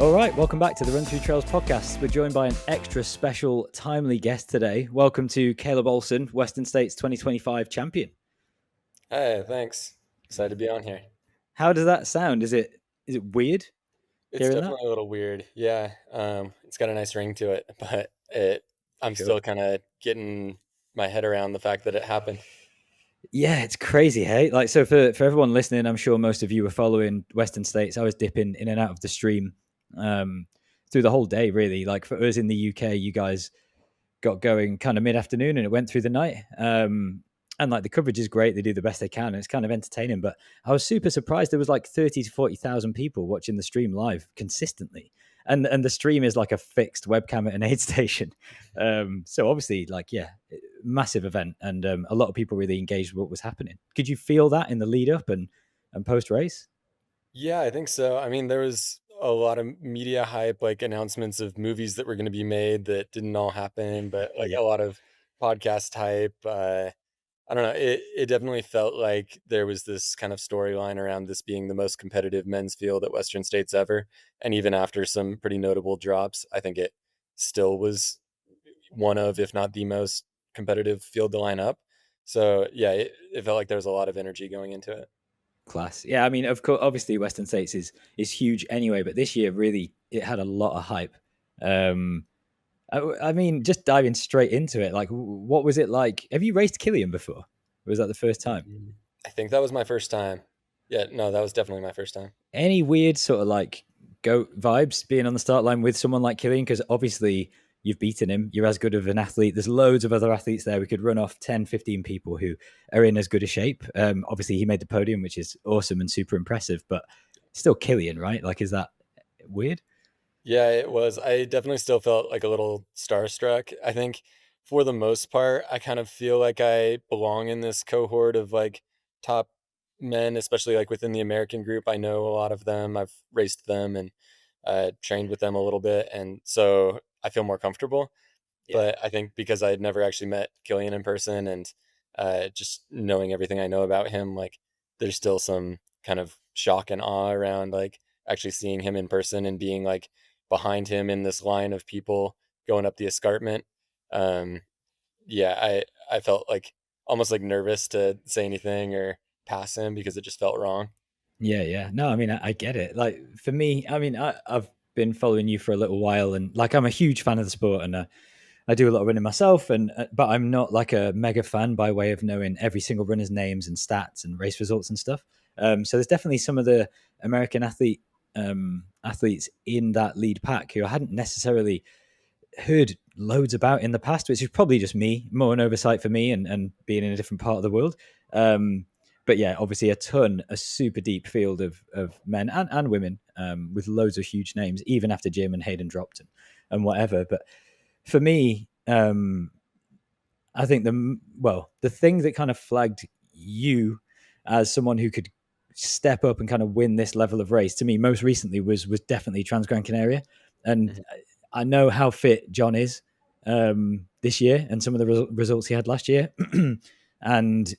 All right, welcome back to the RunThrough Trails podcast. We're joined by an extra special, timely guest today. Welcome to Caleb Olson, Western States 2025 champion. Hey, thanks. Excited to be on here. How does that sound? Is it weird It's hearing that? definitely a little weird. Yeah, it's got a nice ring to it, but I'm Sure. still kind of getting my head around the fact that it happened. Yeah, it's crazy, hey? Like, so for everyone listening, I'm sure most of you were following Western States. I was dipping in and out of the stream through the whole day, really. Like, for us in the UK, you guys got going kind of mid-afternoon and it went through the night. And like the coverage is great. They do the best they can and it's kind of entertaining. But I was super surprised there was like 30 to 40,000 people watching the stream live consistently. And the stream is like a fixed webcam at an aid station. So obviously, like, yeah, massive event. And a lot of people really engaged with what was happening. Could you feel that in the lead up and post race? Yeah, I think so. I mean, there was a lot of media hype, like announcements of movies that were going to be made that didn't all happen, but like Yeah. a lot of podcast hype. I don't know. It definitely felt like there was this kind of storyline around this being the most competitive men's field at Western States ever. And even after some pretty notable drops, I think it still was one of, if not the most competitive field to line up. So yeah, it felt like there was a lot of energy going into it. Class. Yeah, I mean, of course, obviously Western States is huge anyway, but this year really it had a lot of hype. Um, I mean, just diving straight into it, like, what was it like? Have you raced Killian before? Or was that the first time? I think that was my first time. Yeah, no, that was definitely my first time. Any weird sort of like goat vibes being on the start line with someone like Killian? Because obviously you've beaten him. You're as good of an athlete. There's loads of other athletes there. We could run off 10, 15 people who are in as good a shape. Obviously, he made the podium, which is awesome and super impressive, but still Killian, right? Like, is that weird? Yeah, it was. I definitely still felt like a little starstruck. I think for the most part, I kind of feel like I belong in this cohort of like top men, especially like within the American group. I know a lot of them. I've raced them and trained with them a little bit. And so I feel more comfortable. Yeah. But I think because I had never actually met Killian in person and just knowing everything I know about him, like there's still some kind of shock and awe around like actually seeing him in person and being like behind him in this line of people going up the escarpment. Um, yeah, I felt like almost like nervous to say anything or pass him because it just felt wrong. Yeah, yeah. No, I mean, I get it. Like for me, I mean, I've been following you for a little while, and like I'm a huge fan of the sport, and I do a lot of running myself, and but I'm not like a mega fan by way of knowing every single runner's names and stats and race results and stuff. So there's definitely some of the American athletes in that lead pack who I hadn't necessarily heard loads about in the past, which is probably just me, more an oversight for me and being in a different part of the world. But yeah, obviously a super deep field of men and women with loads of huge names, even after Jim and Hayden dropped and whatever. But for me, I think the thing that kind of flagged you as someone who could step up and kind of win this level of race to me most recently was definitely Trans-Gran Canaria, and Mhm. I know how fit John is this year and some of the results he had last year, and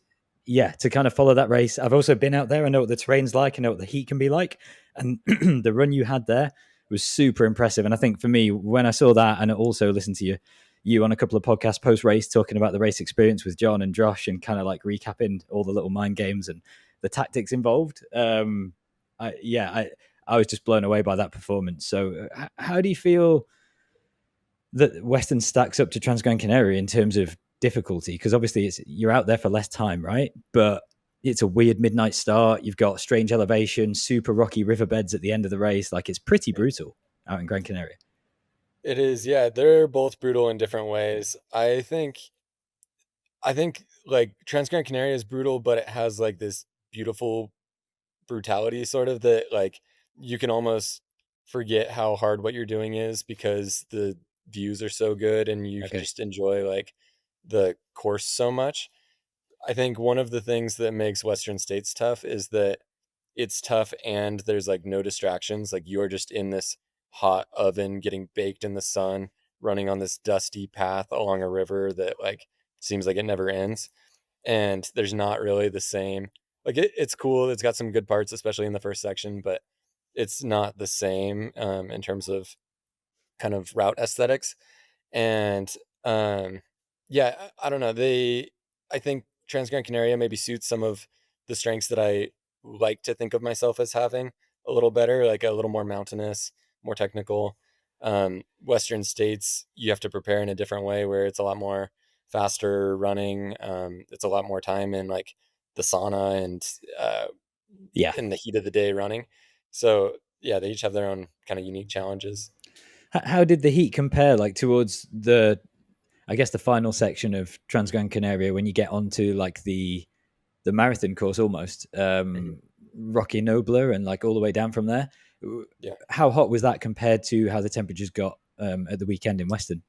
yeah, to kind of follow that race. I've also been out there. I know what the terrain's like. I know what the heat can be like, and the run you had there was super impressive. And I think for me, when I saw that, and I also listened to you on a couple of podcasts post race talking about the race experience with John and Josh and kind of like recapping all the little mind games and the tactics involved. I was just blown away by that performance. So, how do you feel that Western stacks up to Trans-Gran Canaria in terms of difficulty? Because obviously, you're out there for less time, right? But it's a weird midnight start. You've got strange elevation, super rocky riverbeds at the end of the race. Like it's pretty brutal out in Gran Canaria. It is, yeah. They're both brutal in different ways. I think like Trans-Gran Canaria is brutal, but it has like this beautiful brutality sort of that like you can almost forget how hard what you're doing is because the views are so good and you can Okay. just enjoy like the course so much. I think one of the things that makes Western States tough is that it's tough and there's like no distractions. Like you're just in this hot oven getting baked in the sun, running on this dusty path along a river that like seems like it never ends. And there's not really the same like it's cool. It's got some good parts, especially in the first section, but it's not the same in terms of kind of route aesthetics. And um, yeah, I don't know. I think Trans-Gran Canaria maybe suits some of the strengths that I like to think of myself as having a little better, like a little more mountainous, more technical. Western states, you have to prepare in a different way where it's a lot more faster running. It's a lot more time in like the sauna and uh, Yeah. in the heat of the day running. So yeah, they each have their own kind of unique challenges. How did the heat compare, like towards the, I guess, the final section of Trans-Gran Canaria when you get onto like the marathon course almost, Mhm. Rocky Nobler, and like all the way down from there? Yeah. How hot was that compared to how the temperatures got at the weekend in Western?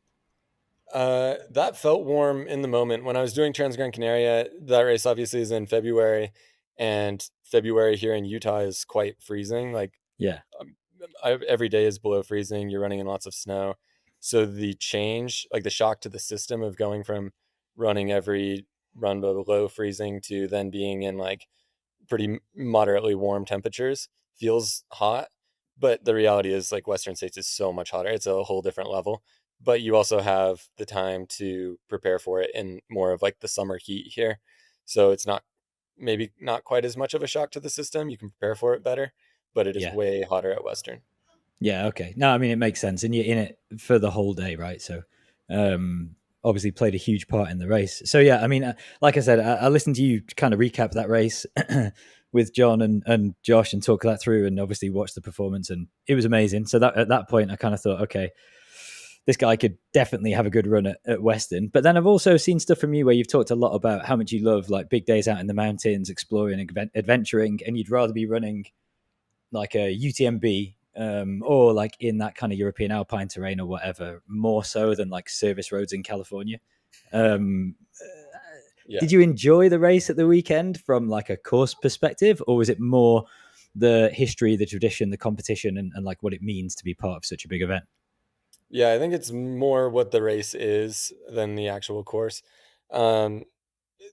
That felt warm in the moment. When I was doing Trans-Gran Canaria, that race obviously is in February, and February here in Utah is quite freezing. Like Yeah. um, every day is below freezing. You're running in lots of snow, so the change, like the shock to the system of going from running every run below freezing to then being in like pretty moderately warm temperatures feels hot, but the reality is like Western states is so much hotter. It's a whole different level. But you also have the time to prepare for it in more of like the summer heat here. So it's not maybe not quite as much of a shock to the system. You can prepare for it better, but it is Yeah. way hotter at Western. Yeah. Okay. No, I mean, it makes sense. And you're in it for the whole day, right? So, um, obviously played a huge part in the race. So, yeah, I mean, like I said, I listened to you kind of recap that race with John and Josh and talk that through, and obviously watch the performance. And it was amazing. So, that at that point, I kind of thought, okay, this guy could definitely have a good run at Western. But then I've also seen stuff from you where you've talked a lot about how much you love like big days out in the mountains, exploring, adventuring, and you'd rather be running like a UTMB, or like in that kind of European alpine terrain or whatever, more so than like service roads in California. Um, Yeah. did you enjoy the race at the weekend from like a course perspective, or was it more the history, the tradition, the competition, and like what it means to be part of such a big event? Yeah, I think it's more what the race is than the actual course. Um,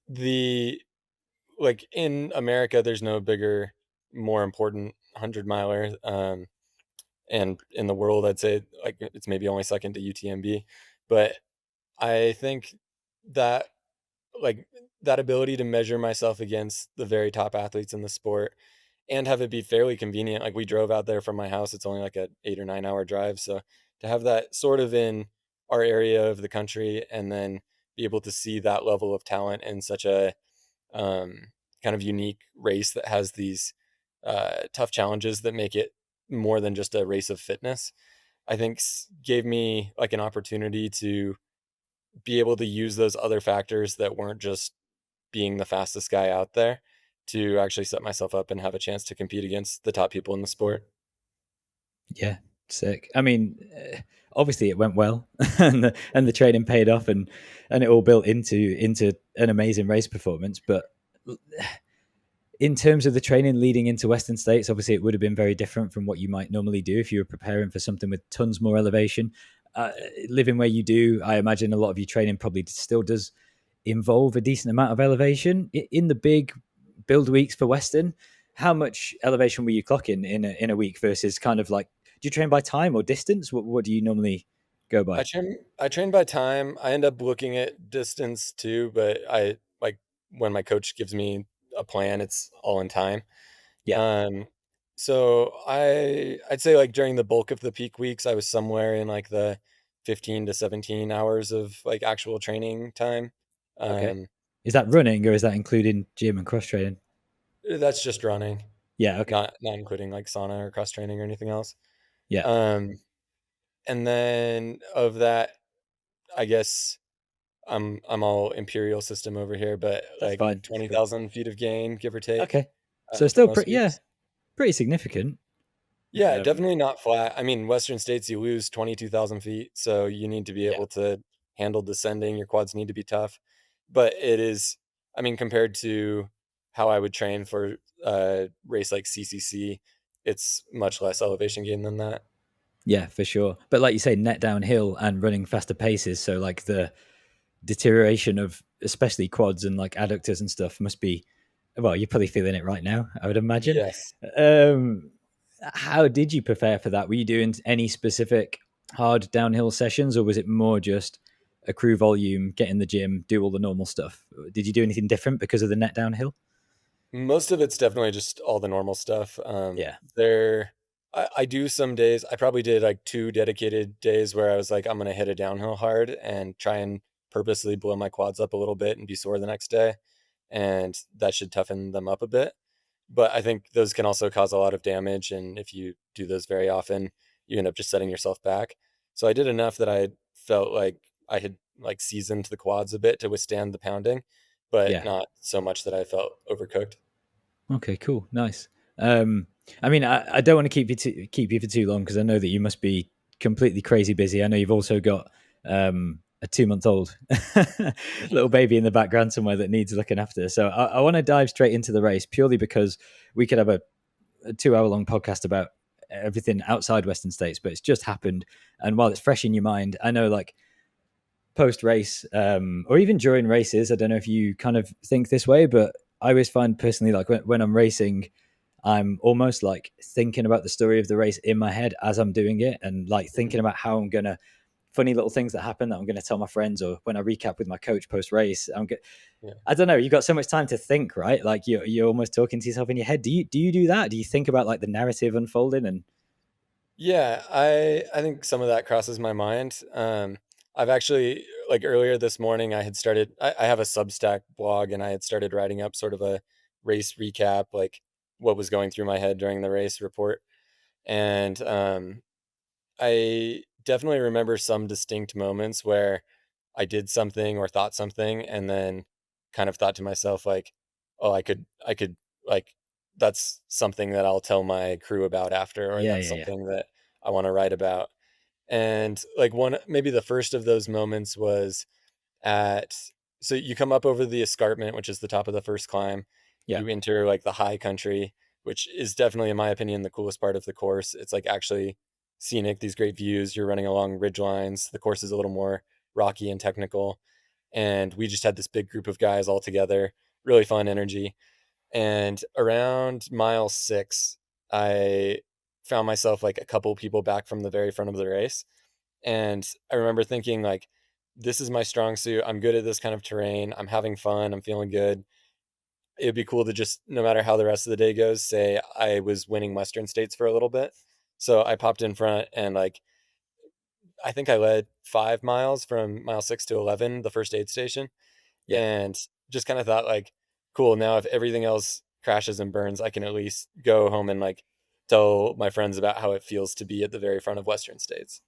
the like in America, there's no bigger, more important 100 miler. And in the world, I'd say like it's maybe only second to UTMB. But I think that like that ability to measure myself against the very top athletes in the sport and have it be fairly convenient. Like we drove out there from my house. It's only like a 8 or 9 hour drive. So to have that sort of in our area of the country and then be able to see that level of talent in such a um, kind of unique race that has these tough challenges that make it more than just a race of fitness, I think gave me like an opportunity to be able to use those other factors that weren't just being the fastest guy out there to actually set myself up and have a chance to compete against the top people in the sport. Yeah, sick. I mean, obviously it went well, and the training paid off, and it all built into an amazing race performance. But in terms of the training leading into Western States, obviously it would have been very different from what you might normally do if you were preparing for something with tons more elevation. Uh, Living where you do, I imagine a lot of your training probably still does involve a decent amount of elevation in the big build weeks for Western. How much elevation were you clocking in a week versus kind of like, do you train by time or distance? What do you normally go by? I train by time. I end up looking at distance too, but I like when my coach gives me a plan, it's all in time. Yeah. Um, so I'd say like during the bulk of the peak weeks, I was somewhere in like the 15 to 17 hours of like actual training time. Okay. Um, Is that running or is that including gym and cross training? that's just running, Yeah. Okay. not including like sauna or cross training or anything else. Yeah. Um, and then of that, I guess I'm all imperial system over here, but That's like fine. That's cool. 20,000 feet of gain, give or take, Okay. So for still most pretty, yeah, weeks. pretty significant. Yeah, Um, definitely not flat. I mean, Western states, you lose 22,000 feet, so you need to be yeah. able to handle descending. Your quads need to be tough. But it is, I mean, compared to how I would train for a race like CCC, it's much less elevation gain than that. Yeah, for sure. But like you say, net downhill and running faster paces. So like the deterioration of especially quads and like adductors and stuff must be, well, you're probably feeling it right now, I would imagine. Yes. Um, how did you prepare for that? Were you doing any specific hard downhill sessions, or was it more just accrue volume, get in the gym, do all the normal stuff? Did you do anything different because of the net downhill? Most of it's definitely just all the normal stuff. Yeah, I do some days. I probably did like 2 dedicated days where I was like, I'm gonna hit a downhill hard and try and purposely blow my quads up a little bit and be sore the next day, and that should toughen them up a bit. But I think those can also cause a lot of damage, and if you do those very often, you end up just setting yourself back. So I did enough that I felt like I had like seasoned the quads a bit to withstand the pounding, but yeah. not so much that I felt overcooked. Okay, cool, nice. Um, I mean, I don't want to keep you for too long because I know that you must be completely crazy busy. I know you've also got a 2 month old little baby in the background somewhere that needs looking after. So I want to dive straight into the race purely because we could have a 2 hour long podcast about everything outside Western States, but it's just happened. And while it's fresh in your mind, I know like post race or even during races, I don't know if you kind of think this way, but I always find personally like when I'm racing, I'm almost like thinking about the story of the race in my head as I'm doing it, and like thinking Mhm. about how I'm gonna funny little things that happen that I'm gonna tell my friends, or when I recap with my coach post race. Yeah. I don't know. You got so much time to think, right? Like you're almost talking to yourself in your head. Do you do that? Do you think about like the narrative unfolding and Yeah, I think some of that crosses my mind. I've actually like earlier this morning I had started I have a Substack blog and I had started writing up sort of a race recap, like what was going through my head during the race report. And I definitely remember some distinct moments where I did something or thought something and then kind of thought to myself like, "Oh, I could like that's something that I'll tell my crew about after, or yeah, that's yeah, yeah, something that I want to write about." And like one maybe the first of those moments was at so you come up over the escarpment, which is the top of the first climb. yeah, You enter like the high country, which is definitely, in my opinion, the coolest part of the course. It's like actually scenic, these great views. You're running along ridge lines. The course is a little more rocky and technical. And we just had this big group of guys all together, really fun energy. And around mile 6, I found myself like a couple people back from the very front of the race, and I remember thinking like, this is my strong suit. I'm good at this kind of terrain. I'm having fun. I'm feeling good. It'd be cool to just, no matter how the rest of the day goes, say I was winning Western States for a little bit. So I popped in front and like, I think I led 5 miles from mile 6 to 11, the first aid station, yeah. and just kind of thought like, cool. Now if everything else crashes and burns, I can at least go home and like tell my friends about how it feels to be at the very front of Western States.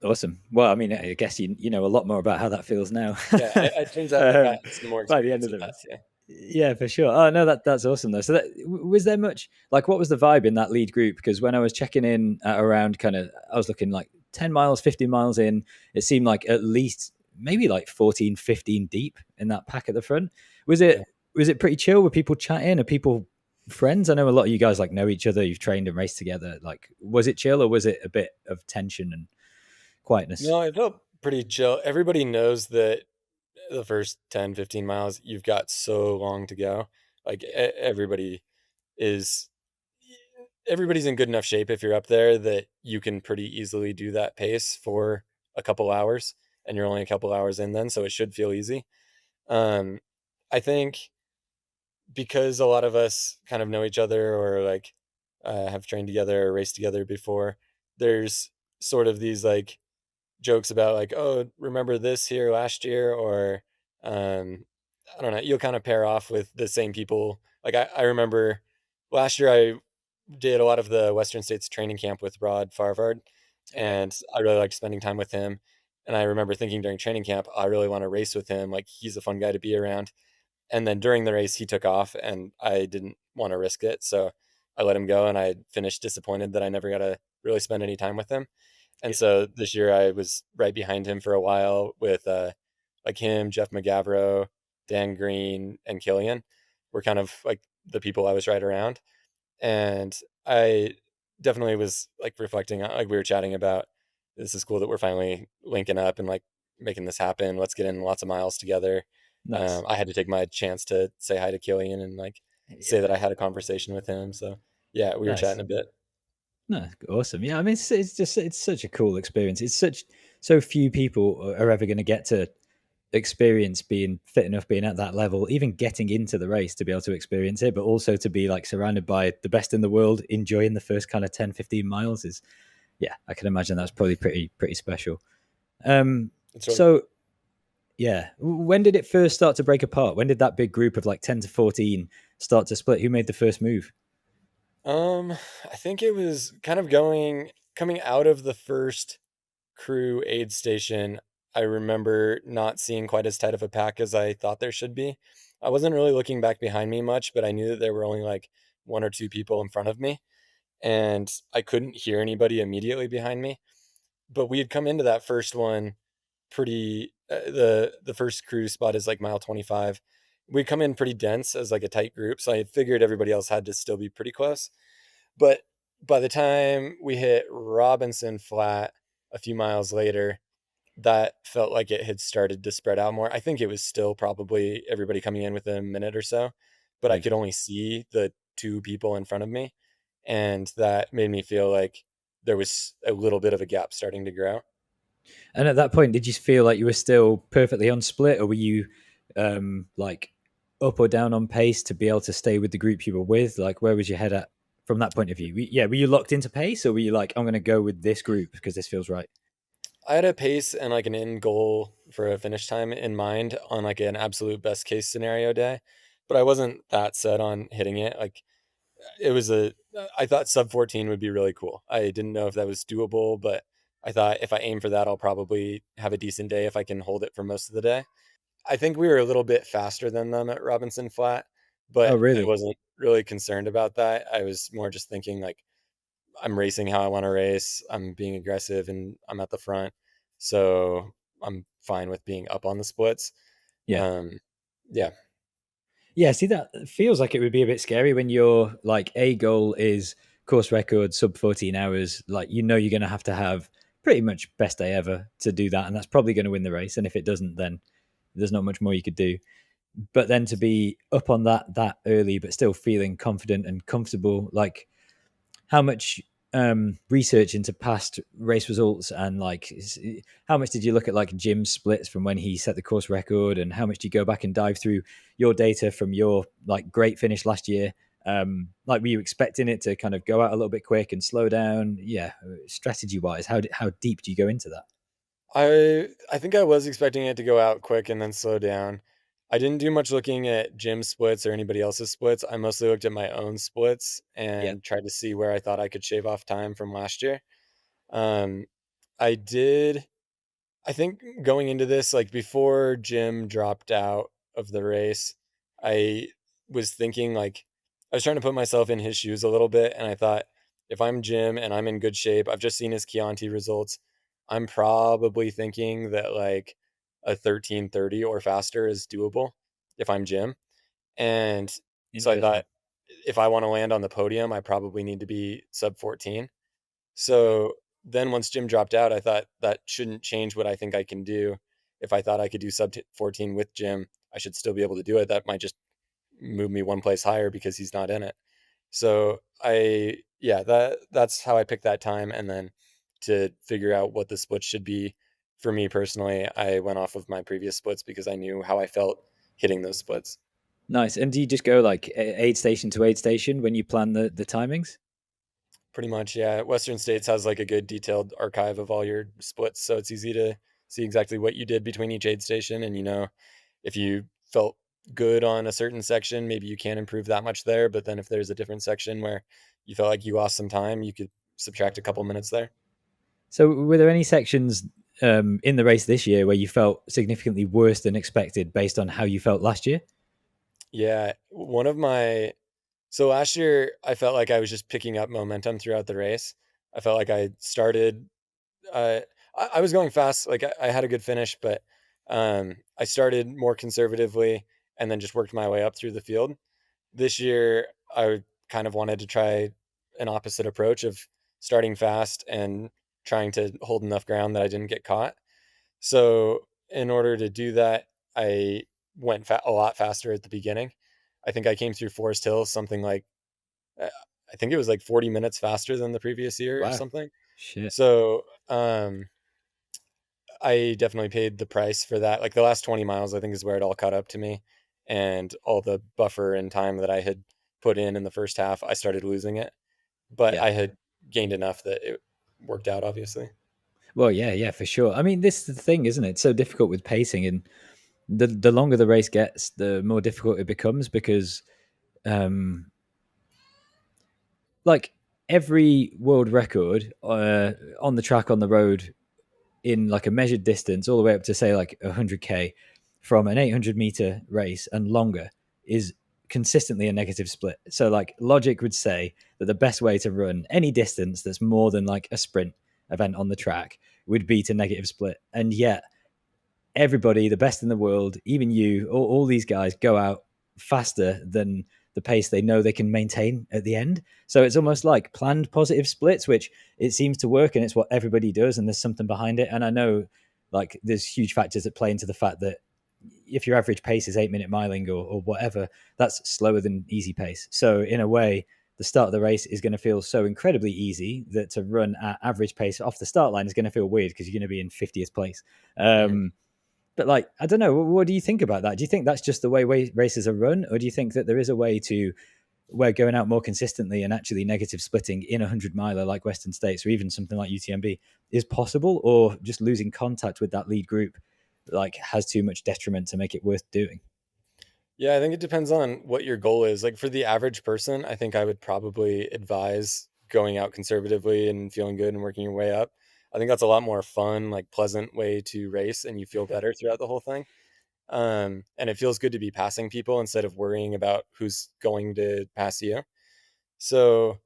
Awesome. Well, I mean, I guess you know a lot more about how that feels now. Yeah, it turns out I've um, gotten some more by the end experience of with the that, race. yeah. Yeah, for sure. Oh no, that's awesome though. So, was there much like what was the vibe in that lead group? Because when I was checking in at around kind of, I was looking like 10 miles, 15 miles in. It seemed like at least maybe like 14, 15 deep in that pack at the front. Was it Yeah. was it pretty chill? Were people chatting? Are people friends? I know a lot of you guys like know each other. You've trained and raced together. Like, was it chill or was it a bit of tension and quietness? No, it felt pretty chill. Everybody knows that the first 10, 15 miles, you've got so long to go. Like, is everybody's in good enough shape if you're up there that you can pretty easily do that pace for a couple hours, and you're only a couple hours in then, so it should feel easy. Um, I think because a lot of us kind of know each other or like have trained together or raced together before, there's sort of these like jokes about like, oh, remember this here last year, or um, I don't know. You'll kind of pair off with the same people. Like I remember last year I did a lot of the Western States training camp with Rod Farvard, Okay. and I really liked spending time with him. And I remember thinking during training camp, I really want to race with him. Like he's a fun guy to be around. And then during the race, he took off, and I didn't want to risk it, so I let him go, and I finished disappointed that I never got to really spend any time with him. And Yeah. so this year I was right behind him for a while with like him, Jeff McGavro, Dan Green, and Killian were kind of like the people I was right around. And I definitely was like reflecting on, like we were chatting about, this is cool that we're finally linking up and like making this happen. Let's get in lots of miles together. Nice. I had to take my chance to say hi to Killian and like say Yeah. that I had a conversation with him. So yeah, we were chatting Nice. a bit. No, awesome. Yeah, I mean, it's just it's such a cool experience. It's such so few people are ever going to get to experience being fit enough, being at that level, even getting into the race to be able to experience it, but also to be like surrounded by the best in the world, enjoying the first kind of 10, 15 miles is, yeah, I can imagine that's probably pretty special. Um, It's really so yeah, when did it first start to break apart? When did that big group of like 10 to 14 start to split? Who made the first move? um I think it was kind of coming out of the first crew aid station. I remember not seeing quite as tight of a pack as I thought there should be. I wasn't really looking back behind me much, but I knew that there were only like one or two people in front of me, and I couldn't hear anybody immediately behind me. But we had come into that first one pretty the first crew spot is like mile 25. We come in pretty dense as like a tight group, so I figured everybody else had to still be pretty close. But by the time we hit Robinson Flat a few miles later, that felt like it had started to spread out more. I think it was still probably everybody coming in within a minute or so, but I Right. could only see the two people in front of me, and that made me feel like there was a little bit of a gap starting to grow. And at that point, did you feel like you were still perfectly on split, or were you like up or down on pace to be able to stay with the group you were with? Like, where was your head at from that point of view? Yeah, were you locked into pace, or were you like, I'm going to go with this group because this feels right? I had a pace and like an end goal for a finish time in mind on like an absolute best case scenario day, but I wasn't that set on hitting it. Like it was I thought sub 14 would be really cool. I didn't know if that was doable, but I thought if I aim for that, I'll probably have a decent day if I can hold it for most of the day. I think we were a little bit faster than them at Robinson Flat, Oh, but I really? wasn't really concerned about that. I was more just thinking like I'm racing how I want to race. I'm being aggressive and I'm at the front. So I'm fine with being up on the splits. Yeah. Um, yeah. Yeah, see, that feels like it would be a bit scary when your like a goal is course record sub 14 hours. Like, you're going to have pretty much best day ever to do that, and that's probably going to win the race. And if it doesn't, then there's not much more you could do. But then to be up on that early, but still feeling confident and comfortable, like how much research into past race results and like how much did you look at like Jim's splits from when he set the course record, and how much do you go back and dive through your data from your like great finish last year? Like, were you expecting it to kind of go out a little bit quick and slow down? Yeah, strategy wise, how deep do you go into that? I think I was expecting it to go out quick and then slow down. I didn't do much looking at Jim's splits or anybody else's splits. I mostly looked at my own splits Yeah. and tried to see where I thought I could shave off time from last year. Um, I did I think going into this, like before Jim dropped out of the race, I was thinking like I was trying to put myself in his shoes a little bit, and I thought if I'm Jim and I'm in good shape, I've just seen his Chianti results. I'm probably thinking that like a 13:30 or faster is doable if I'm Jim. And so I Interesting. thought if I want to land on the podium, I probably need to be sub 14. Right. So then once Jim dropped out, I thought that shouldn't change what I think I can do. If I thought I could do 14 with Jim, I should still be able to do it. That might just move me one place higher because he's not in it. So yeah, that's how I picked that time. And then to figure out what the split should be for me personally, I went off of my previous splits because I knew how I felt hitting those splits. Nice. And do you just go like aid station to aid station when you plan the timings? Pretty much, yeah. Western States has like a good detailed archive of all your splits, so it's easy to see exactly what you did between each aid station. And if you felt good on a certain section, maybe you can't improve that much there. But then if there's a different section where you felt like you lost some time, you could subtract a couple minutes there. So, were there any sections in the race this year where you felt significantly worse than expected based on how you felt last year? Yeah, one of my so last year I felt like I was just picking up momentum throughout the race. I felt like I started Uh, I was going fast. Like I had a good finish, but I started more conservatively and then just worked my way up through the field. This year, I kind of wanted to try an opposite approach of starting fast and trying to hold enough ground that I didn't get caught. So, in order to do that, I went a lot faster at the beginning. I think I came through Forest Hill something like I think it was like 40 minutes faster than the previous year or Wow. something. Shit. So, I definitely paid the price for that. Like the last 20 miles, I think is where it all caught up to me. And all the buffer and time that I had put in the first half, I started losing it. But Yeah. I had gained enough that it worked out, obviously. Well, yeah, yeah, for sure. I mean, this is the thing, isn't it? It's so difficult with pacing, and the longer the race gets, the more difficult it becomes because, um, like every world record on the track on the road in like a measured distance, all the way up to say like 100k from an 800-meter race and longer, is consistently a negative split. So like logic would say that the best way to run any distance that's more than like a sprint event on the track would be to negative split. And yet everybody, the best in the world, even you, all these guys go out faster than the pace they know they can maintain at the end. So it's almost like planned positive splits, which it seems to work, and it's what everybody does, and there's something behind it. And I know like there's huge factors that play into the fact that if your average pace is 8-minute miling or whatever, that's slower than easy pace. So in a way, the start of the race is going to feel so incredibly easy that to run at average pace off the start line is going to feel weird because you're going to be in 50th place. Hmm. But like, I don't know. What do you think about that? Do you think that's just the way races are run, or do you think that there is a way to where going out more consistently and actually negative splitting in a 100 miler like Western States or even something like UTMB is possible, or just losing contact with that lead group like has too much detriment to make it worth doing? Yeah, I think it depends on what your goal is. Like for the average person, I think I would probably advise going out conservatively and feeling good and working your way up. I think that's a lot more fun, like pleasant way to race and you feel Okay. better throughout the whole thing. And it feels good to be passing people instead of worrying about who's going to pass you. So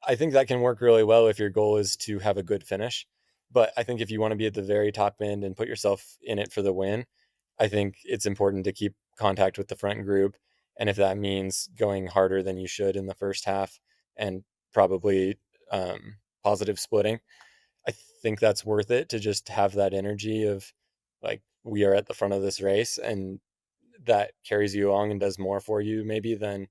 I think that can work really well if your goal is to have a good finish. But I think if you want to be at the very top end and put yourself in it for the win, I think it's important to keep contact with the front group. And if that means going harder than you should in the first half and probably positive splitting, I think that's worth it to just have that energy of like, we are at the front of this race and that carries you along and does more for you maybe than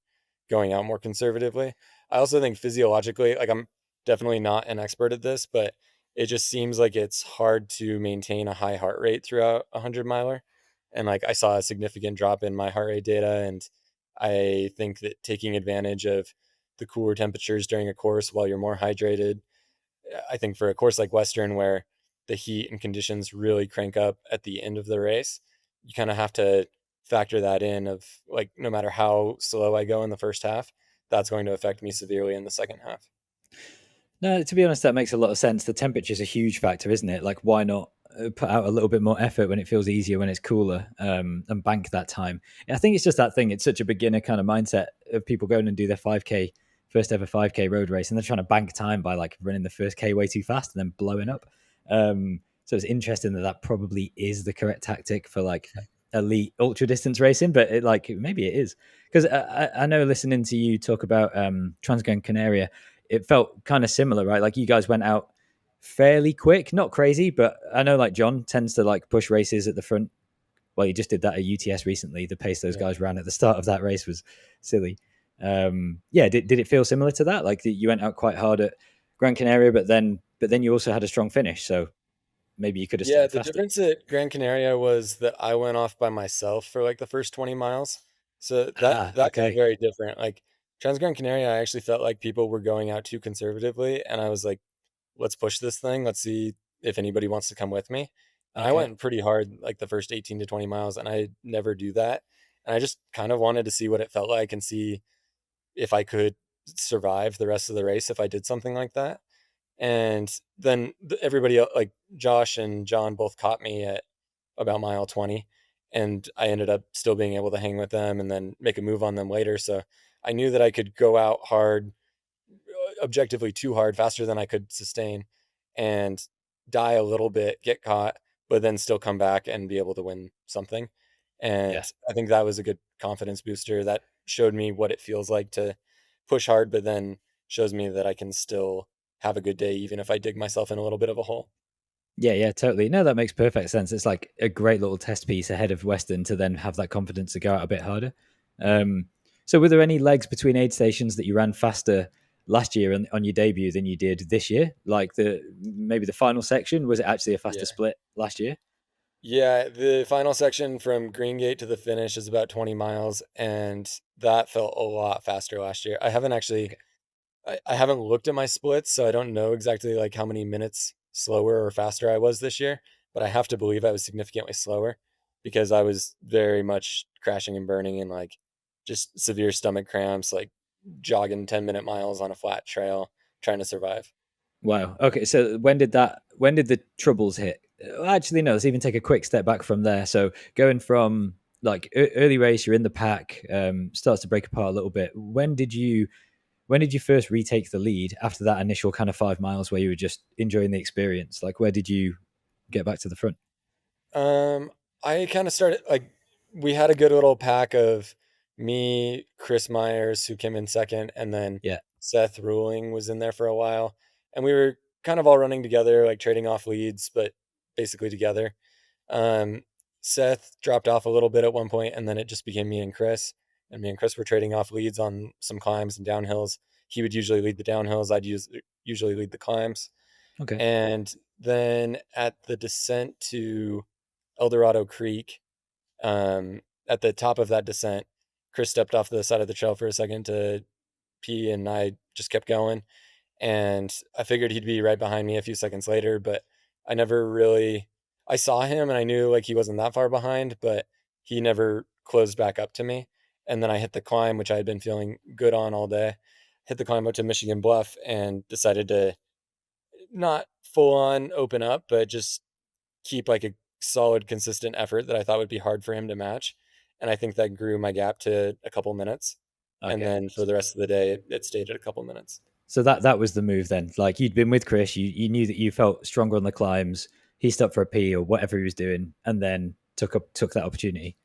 going out more conservatively. I also think physiologically, like I'm definitely not an expert at this, but it just seems like it's hard to maintain a high heart rate throughout a 100 miler. And like I saw a significant drop in my heart rate data. And I think that taking advantage of the cooler temperatures during a course while you're more hydrated, I think for a course like Western, where the heat and conditions really crank up at the end of the race, you kind of have to factor that in of like, no matter how slow I go in the first half, that's going to affect me severely in the second half. No, to be honest, that makes a lot of sense. The temperature is a huge factor, isn't it? Like, why not put out a little bit more effort when it feels easier, when it's cooler, and bank that time? I think it's just that thing. It's such a beginner kind of mindset of people going and do their 5K, first ever 5K road race, and they're trying to bank time by like running the first K way too fast and then blowing up. So it's interesting that that probably is the correct tactic for like elite ultra distance racing, but it like maybe it is because I know listening to you talk about Trans-Gran Canaria, it felt kind of similar, right? Like you guys went out fairly quick, not crazy, but I know like John tends to like push races at the front. Well, he just did that at UTS recently. The pace those Yeah. guys ran at the start of that race was silly. Yeah, did it feel similar to that? Like you went out quite hard at Gran Canaria, but then you also had a strong finish, so maybe you could have Yeah, started the faster. difference at Gran Canaria was that I went off by myself for like the first 20 miles. So Ah, that felt okay, very different. Like Trans-Gran Canaria, I actually felt like people were going out too conservatively and I was like, let's push this thing. Let's see if anybody wants to come with me. And I okay, went pretty hard like the first 18 to 20 miles and I never do that. And I just kind of wanted to see what it felt like and see if I could survive the rest of the race if I did something like that. And then everybody like Josh and John both caught me at about mile 20 and I ended up still being able to hang with them and then make a move on them later. So I knew that I could go out hard, objectively too hard, faster than I could sustain, and die a little bit, get caught, but then still come back and be able to win something. yeah. And I think that was a good confidence booster that showed me what it feels like to push hard, but then shows me that I can still have a good day even if I dig myself in a little bit of a hole. Yeah, yeah, totally. No, that makes perfect sense. It's like a great little test piece ahead of Western to then have that confidence to go out a bit harder. Um, So were there any legs between aid stations that you ran faster last year on your debut than you did this year? Like maybe the final section, was it actually a faster Yeah. split last year? Yeah, the final section from Green Gate to the finish is about 20 miles, and that felt a lot faster last year. I haven't actually Okay. I haven't looked at my splits, so I don't know exactly like how many minutes slower or faster I was this year, but I have to believe I was significantly slower because I was very much crashing and burning and like just severe stomach cramps, like jogging 10-minute miles on a flat trail trying to survive. Wow. Okay. So when did the troubles hit? Actually, no, let's even take a quick step back from there. So going from like early race, you're in the pack, starts to break apart a little bit. When did you first retake the lead after that initial kind of 5 miles where you were just enjoying the experience? Like, where did you get back to the front? Um, I kind of started like we had a good little pack of me, Chris Myers, who came in second, and then Yeah. Seth Ruling was in there for a while, and we were kind of all running together, like trading off leads, but basically together. Um, Seth dropped off a little bit at one point, and then it just became me and Chris, and me and Chris were trading off leads on some climbs and downhills. He would usually lead the downhills. Usually lead the climbs, Okay. and then at the descent to El Dorado Creek. At the top of that descent, Chris stepped off the side of the trail for a second to pee, and I just kept going. And I figured he'd be right behind me a few seconds later, but I never really. I saw him, and I knew like he wasn't that far behind, but he never closed back up to me. And then I hit the climb, which I had been feeling good on all day. Hit the climb up to Michigan Bluff, and decided to not full on open up, but just keep like a solid, consistent effort that I thought would be hard for him to match. And I think that grew my gap to a couple minutes. And Okay. then for the rest of the day, it stayed at a couple minutes. So that was the move then. Like you'd been with Chris, you knew that you felt stronger on the climbs. He stopped for a pee or whatever he was doing, and then took that opportunity.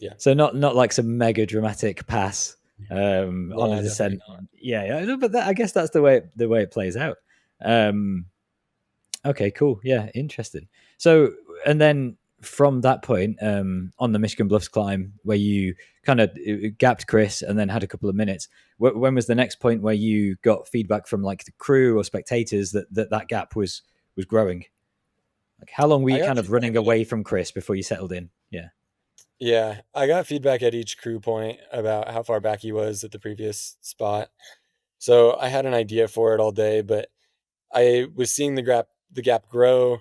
Yeah. So not like some mega dramatic pass on a No, definitely descent. not. Yeah, but I guess that's the way it plays out. Um, okay, cool. Yeah, interesting. So and then from that point on the Michigan Bluffs climb, where you kind of gapped Chris and then had a couple of minutes. When was the next point where you got feedback from like the crew or spectators that gap was growing? Like how long were I you got kind of feedback running at away from Chris before you settled in? Yeah, yeah, I got feedback at each crew point about how far back he was at the previous spot. So I had an idea for it all day, but I was seeing the gap grow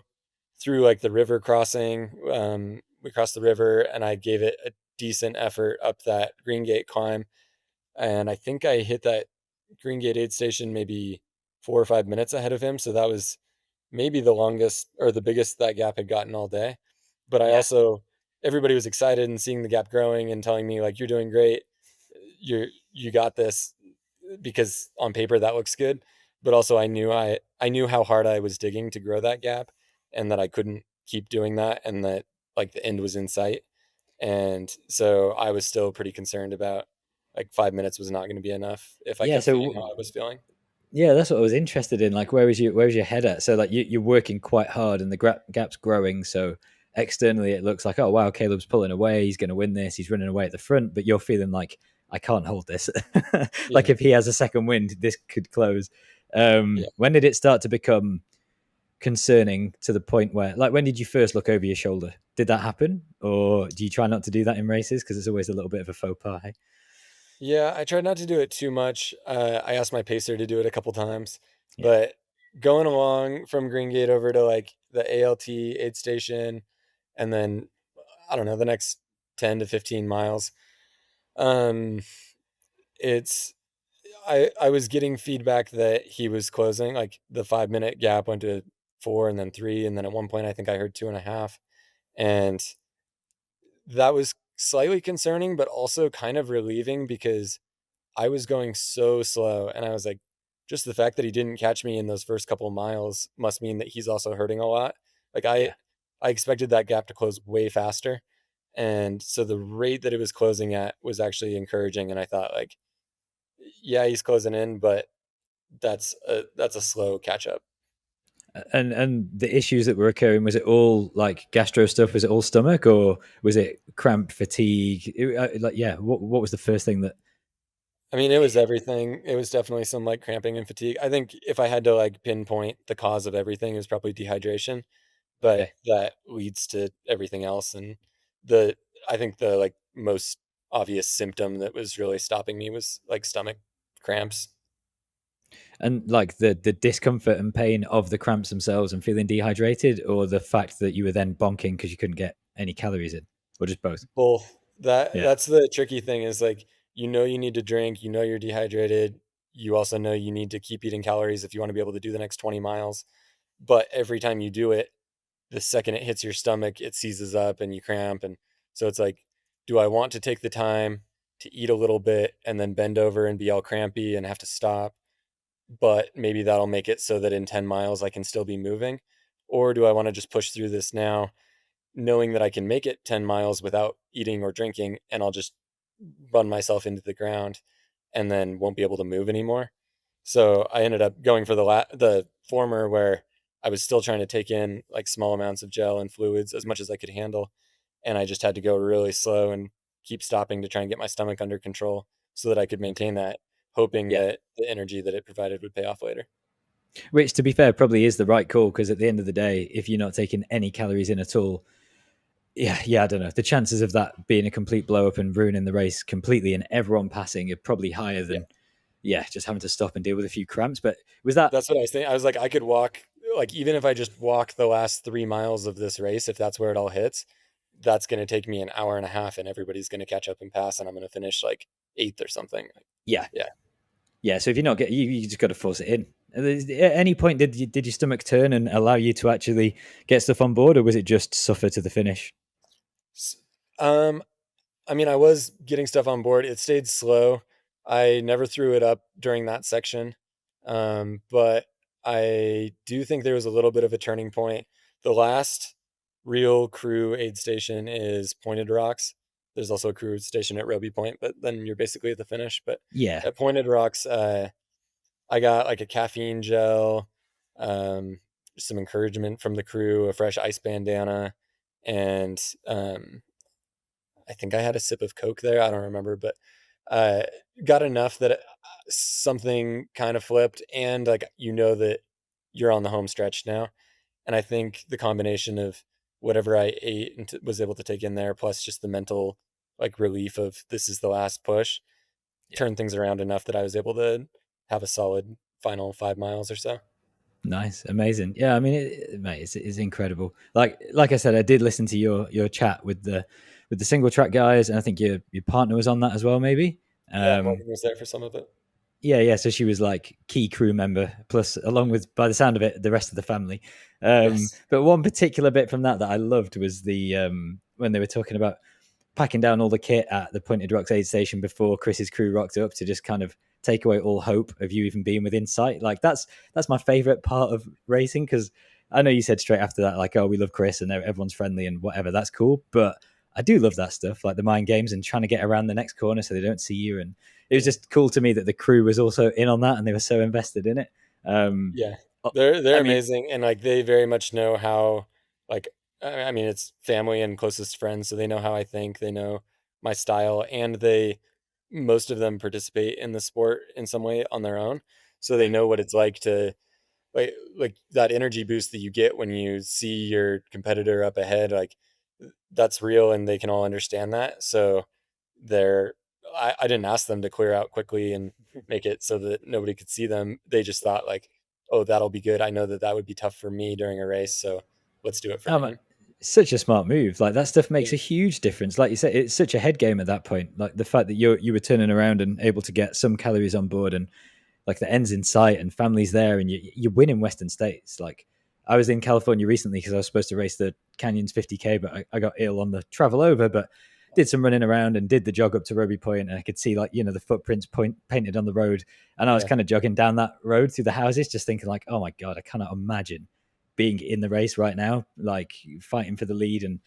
through like the river crossing. We crossed the river, and I gave it a decent effort up that Green Gate climb, and I think I hit that Green Gate aid station maybe 4 or 5 minutes ahead of him. So that was maybe the longest or the biggest that gap had gotten all day. But I yeah, also everybody was excited and seeing the gap growing and telling me like you're doing great, you got this, because on paper that looks good. But also I knew how hard I was digging to grow that gap, and that I couldn't keep doing that, and that like the end was in sight. And so I was still pretty concerned about like 5 minutes was not going to be enough if I yeah. kept feeling So how I was feeling. yeah, that's what I was interested in. Like, where was your head at? So, like, you're working quite hard, and the gap's growing. So, externally, it looks like, oh wow, Caleb's pulling away. He's going to win this. He's running away at the front. But you're feeling like, I can't hold this. Like, Yeah. if he has a second wind, this could close. Yeah. When did it start to become concerning to the point where, like, when did you first look over your shoulder? Did that happen, or do you try not to do that in races because it's always a little bit of a faux pas? Hey? Yeah, I tried not to do it too much. I asked my pacer to do it a couple times, Yeah, but going along from Green Gate over to like the ALT aid station, and then I don't know the next 10 to 15 miles. Um, it's I was getting feedback that he was closing. Like the 5 minute gap went to 4 and then 3, and then at one point I think I heard 2.5, and that was slightly concerning, but also kind of relieving because I was going so slow, and I was like, just the fact that he didn't catch me in those first couple of miles must mean that he's also hurting a lot. Like yeah. I expected that gap to close way faster. And so the rate that it was closing at was actually encouraging. And I thought like, yeah, he's closing in, but that's a slow catch up. And the issues that were occurring, was it all like gastro stuff? Was it all stomach, or was it cramp, fatigue? Like, yeah, what was the first thing that I mean, it was everything. It was definitely some like cramping and fatigue. I think if I had to like pinpoint the cause of everything, it was probably dehydration, but Okay. that leads to everything else. And the I think the like most obvious symptom that was really stopping me was like stomach cramps. And like the discomfort and pain of the cramps themselves and feeling dehydrated, or the fact that you were then bonking because you couldn't get any calories in, or just both? Both. Yeah. That's the tricky thing is like you know you need to drink, you know you're dehydrated. You also know you need to keep eating calories if you want to be able to do the next 20 miles. But every time you do it, the second it hits your stomach, it seizes up and you cramp. And so it's like, do I want to take the time to eat a little bit and then bend over and be all crampy and have to stop? But maybe that'll make it so that in 10 miles I can still be moving. Or do I want to just push through this now, knowing that I can make it 10 miles without eating or drinking, and I'll just run myself into the ground and then won't be able to move anymore. So I ended up going for the former, where I was still trying to take in like small amounts of gel and fluids as much as I could handle, and I just had to go really slow and keep stopping to try and get my stomach under control so that I could Okay. maintain that, hoping Yeah. that the energy that it provided would pay off later. Which, to be fair, probably is the right call, because at the end of the day, if you're not taking any calories in at all, yeah, I don't know. The chances of that being a complete blow up and ruining the race completely and everyone passing are probably higher Yeah. than, yeah, just having to stop and deal with a few cramps. But was that, That's what I was thinking. I was like, I could walk, like, even if I just walk the last 3 miles of this race, if that's where it all hits, that's going to take me an hour and a half, and everybody's going to catch up and pass, and I'm going to finish like eighth or something. yeah, Yeah. yeah. So if you're not getting, you just got to force it in. At any point, did your stomach turn and allow you to actually get stuff on board, or was it just suffer to the finish? S- Um, I mean, I was getting stuff on board. It stayed slow. I never threw it up during that section. But I do think there was a little bit of a turning point. The last real crew aid station is Pointed Rocks. There's also a crew station at Roby Point, but then you're basically at the finish. But Yeah, at Pointed Rocks, I got like a caffeine gel, um, some encouragement from the crew, a fresh ice bandana, and I think I had a sip of Coke there. I don't remember, but uh, got enough that something kind of flipped, and like you know that you're on the home stretch now. And I think the combination of whatever I ate and was able to take in there, plus just the mental like relief of this is the last push, yeah. turned things around enough that I was able to have a solid final 5 miles or so. Nice, amazing. Yeah, I mean, mate, it's incredible. Like I said, I did listen to your chat with the single track guys, and I think your partner was on that as well, maybe. Yeah, Um, Morgan was there for some of it. yeah, yeah. So she was like key crew member, plus along with, by the sound of it, the rest of the family. Yes. But one particular bit from that I loved was the when they were talking about packing down all the kit at the Pointed Rocks aid station before Chris's crew rocked up to just kind of take away all hope of you even being within sight. Like that's my favorite part of racing, because I know you said straight after that, like, oh, we love Chris and everyone's friendly and whatever. That's cool, but I do love that stuff, like the mind games and trying to get around the next corner so they don't see you. And it was Yeah. just cool to me that the crew was also in on that and they were so invested in it. Yeah. Oh, They're I mean, amazing, and, like, they very much know how, like I mean, it's family and closest friends, so they know how I think, they know my style, and they most of them participate in the sport in some way on their own, so they okay. know what it's like to like, that energy boost that you get when you see your competitor up ahead, like, that's real, and they can all understand that, so they're I didn't ask them to clear out quickly and make it so that nobody could see them. They just thought like, "Oh, that'll be good. I know that that would be tough for me during a race, so let's do it for Um, him." such a smart move. Like that stuff makes Yeah, a huge difference. Like you said, it's such a head game at that point. Like the fact that you were turning around and able to get some calories on board, and like the ends in sight and families there, and you win in Western States. Like I was in California recently because I was supposed to race the Canyons 50K, but I got ill on the travel over. But did some running around and did the jog up to Roby Point, and I could see, like, the footprints painted on the road, and I was yeah, kind of jogging down that road through the houses, just thinking like, oh my god, I cannot imagine being in the race right now, like fighting for the lead and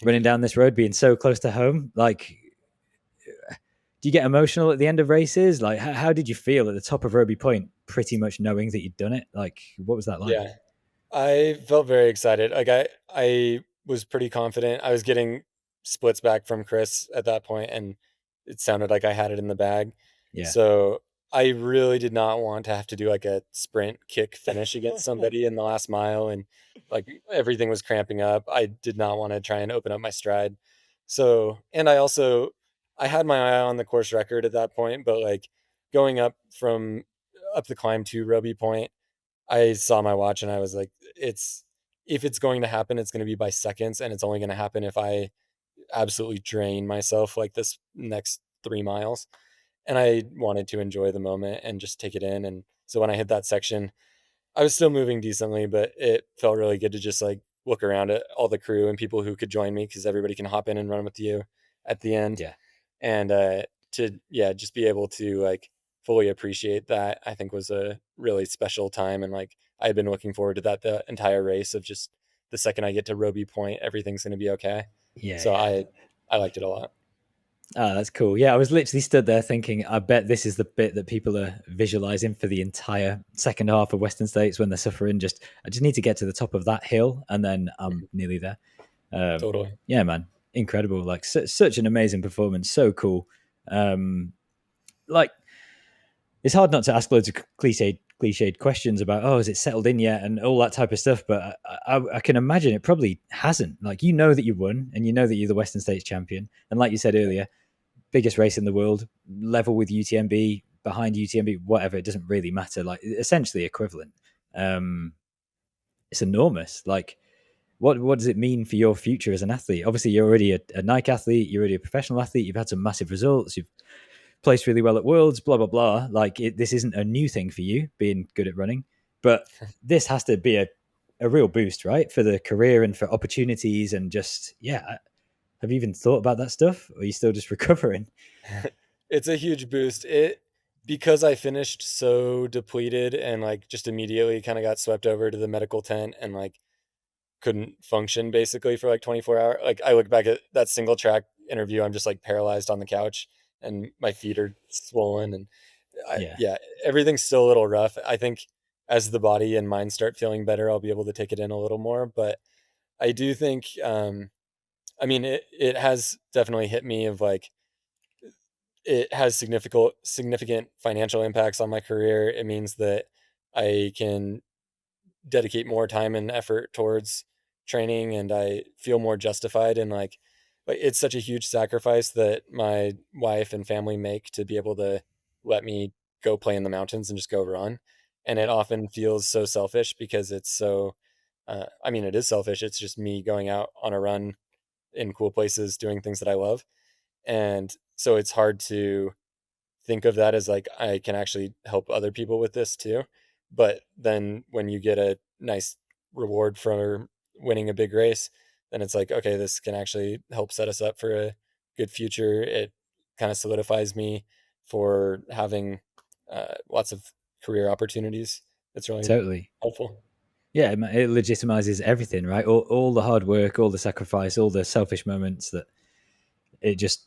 running down this road, being so close to home. Like, do you get emotional at the end of races? Like, how did you feel at the top of Roby Point, pretty much knowing that you'd done it? Like, what was that like? yeah. I felt very excited. Like I was pretty confident. I was getting splits back from Chris at that point, and it sounded like I had it in the bag. Yeah. So I really did not want to have to do like a sprint kick finish against somebody in the last mile, and like everything was cramping up. I did not want to try and open up my stride. So, and I had my eye on the course record at that point, but like going up the climb to Roby Point, I saw my watch and I was like, it's if it's going to happen, it's going to be by seconds, and it's only going to happen if I absolutely drain myself like this next 3 miles. And I wanted to enjoy the moment and just take it in. And so when I hit that section, I was still moving decently, but it felt really good to just like look around at all the crew and people who could join me, because everybody can hop in and run with you at the end. Yeah. And to, yeah, just be able to like fully appreciate that, I think was a really special time. And like I had been looking forward to that the entire race, of just the second I get to Roby Point, everything's going to be okay. Yeah. So Yeah. I liked it a lot. Oh, that's cool. Yeah, I was literally stood there thinking, I bet this is the bit that people are visualizing for the entire second half of Western States when they're suffering. I just need to get to the top of that hill, and then I'm nearly there. Totally. Yeah, man, incredible! Like such an amazing performance, so cool. Um, like it's hard not to ask loads of cliched questions about, oh, is it settled in yet, and all that type of stuff. But I can imagine it probably hasn't. Like, you know that you won, and you know that you're the Western States champion, and like you said earlier, biggest race in the world, level with UTMB, behind UTMB, whatever. It doesn't really matter. Like, essentially equivalent. Um, it's enormous. Like, what does it mean for your future as an athlete? Obviously, you're already a Nike athlete. You're already a professional athlete. You've had some massive results. You've placed really well at Worlds. Blah blah blah. Like, this isn't a new thing for you, being good at running. But this has to be a real boost, right, for the career and for opportunities, and just, yeah. Have you even thought about that stuff, or are you still just recovering? It's a huge boost. Because I finished so depleted and like just immediately kind of got swept over to the medical tent and like couldn't function basically for like 24 hours. Like I look back at that single track interview, I'm just like paralyzed on the couch and my feet are swollen, and Yeah, yeah, everything's still a little rough. I think as the body and mind start feeling better, I'll be able to take it in a little more, but I do think I mean it has definitely hit me of like it has significant financial impacts on my career. It means that I can dedicate more time and effort towards training, and I feel more justified, and like it's such a huge sacrifice that my wife and family make to be able to let me go play in the mountains and just go run. And it often feels so selfish because it's so I mean it is selfish. It's just me going out on a run in cool places doing things that I love. And so it's hard to think of that as like I can actually help other people with this too. But then when you get a nice reward for winning a big race, then it's like, okay, this can actually help set us up for a good future. It kind of solidifies me for having lots of career opportunities. It's really totally. helpful. Yeah, it legitimizes everything, right? All the hard work, all the sacrifice, all the selfish moments, that it just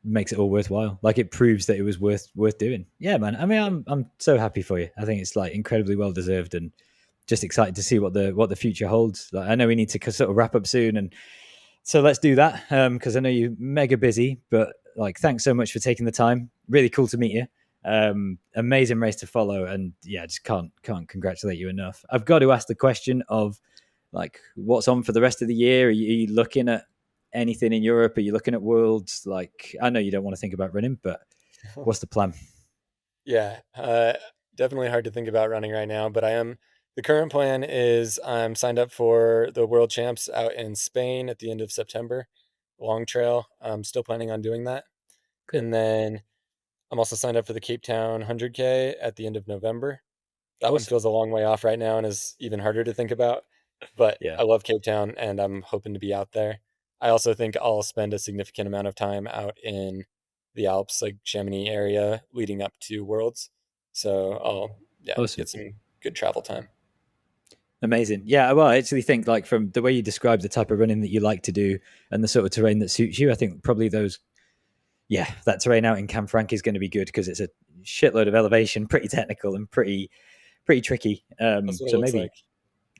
makes it all worthwhile. Like, it proves that it was worth doing. Yeah, man. I mean, I'm so happy for you. I think it's like incredibly well deserved, and just excited to see what the future holds. Like, I know we need to sort of wrap up soon, and so let's do that, because I know you're mega busy. But like, thanks so much for taking the time. Really cool to meet you. Amazing race to follow, and yeah, just can't congratulate you enough. I've got to ask the question of, like, what's on for the rest of the year? Are you looking at anything in Europe? Are you looking at Worlds? Like, I know you don't want to think about running, but what's the plan? Yeah, definitely hard to think about running right now, but I am. The current plan is I'm signed up for the World Champs out in Spain at the end of September, long trail. I'm still planning on doing that. Cool. And then I'm also signed up for the Cape Town 100K at the end of November. That one Awesome. feels a long way off right now and is even harder to think about, but Yeah. I love Cape Town and I'm hoping to be out there. I also think I'll spend a significant amount of time out in the Alps, like Chamonix area, leading up to Worlds. So I'll, yeah, Awesome. get some good travel time. Amazing. Yeah, well, I actually think, like, from the way you describe the type of running that you like to do and the sort of terrain that suits you, I think probably that terrain out in Canfranc is going to be good, because it's a shitload of elevation, pretty technical, and pretty tricky. That's what it So looks maybe, like.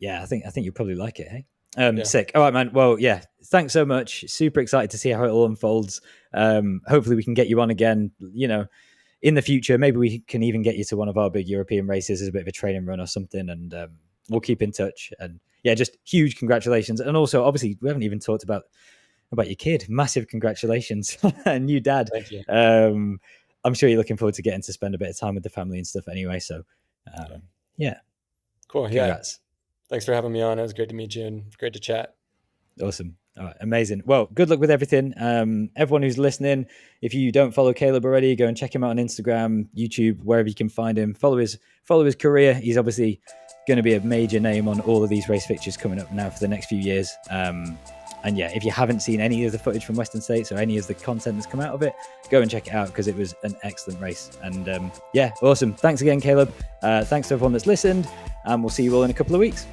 yeah, I think you'll probably like it. Hey, Yeah. sick. All right, man. Well, yeah, thanks so much. Super excited to see how it all unfolds. Hopefully we can get you on again. in the future, maybe we can even get you to one of our big European races as a bit of a training run or something, and we'll keep in touch. And yeah, just huge congratulations. And also, obviously, we haven't even talked about your kid. Massive congratulations, new dad. Thank you. I'm sure you're looking forward to getting to spend a bit of time with the family and stuff anyway. So yeah, cool. congrats. Yeah, thanks for having me on. It was great to meet you and great to chat. Awesome. All right, amazing. Well, good luck with everything. Everyone who's listening, if you don't follow Caleb already, go and check him out on Instagram, YouTube, wherever you can find him. Follow his career. He's obviously going to be a major name on all of these race fixtures coming up now for the next few years. And yeah, if you haven't seen any of the footage from Western States or any of the content that's come out of it, go and check it out because it was an excellent race. And yeah, awesome. Thanks again, Caleb. Thanks to everyone that's listened, and we'll see you all in a couple of weeks.